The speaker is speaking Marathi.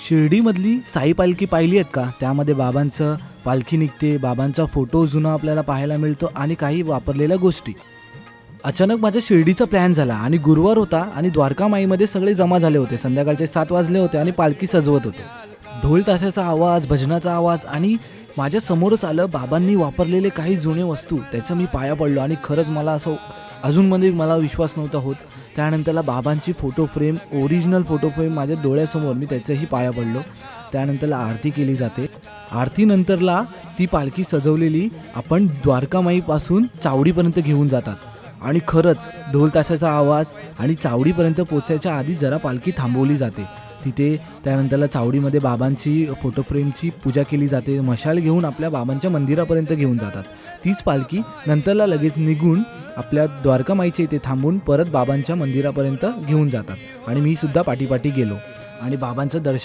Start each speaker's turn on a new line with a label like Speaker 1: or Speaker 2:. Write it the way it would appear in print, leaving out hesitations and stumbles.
Speaker 1: शिर्डीमधली साई पालखी पाहिली आहेत का? त्यामध्ये बाबांचं पालखी निघते, बाबांचा फोटो जुना आपल्याला पाहायला मिळतो आणि काही वापरलेल्या गोष्टी. अचानक माझ्या शिर्डीचा प्लॅन झाला आणि गुरुवार होता आणि द्वारका माईमध्ये सगळे जमा झाले होते. संध्याकाळचे 7 वाजले होते आणि पालखी सजवत होते. ढोल ताशाचा आवाज, भजनाचा आवाज आणि माझ्या समोरच आलं बाबांनी वापरलेले काही जुने वस्तू. त्याचं मी पाया पडलो आणि खरंच मला असं अजूनमध्ये मला विश्वास नव्हता होत. त्यानंतरला बाबांची photo frame, original photo frame माझ्या डोळ्यासमोर, मी त्याच्याही पाया पडलो. त्यानंतरला आरती केली जाते. आरतीनंतरला ती पालखी सजवलेली आपण द्वारकामाईपासून चावडीपर्यंत घेऊन जातात. आणि खरंच ढोल ताशाचा आवाज आणि चावडीपर्यंत पोचायच्या आधी जरा पालखी थांबवली जाते तिथे. त्यानंतरला चावडीमध्ये बाबांची फोटो फ्रेमची पूजा केली जाते. मशाल घेऊन आपल्या बाबांच्या मंदिरापर्यंत घेऊन जातात. तीच पालखी नंतरला लगेच निघून आपल्या द्वारकामाईच्या इथे थांबून परत बाबांच्या मंदिरापर्यंत घेऊन जातात. आणि मी सुद्धा पाठीपाठी गेलो आणि बाबांचं दर्शन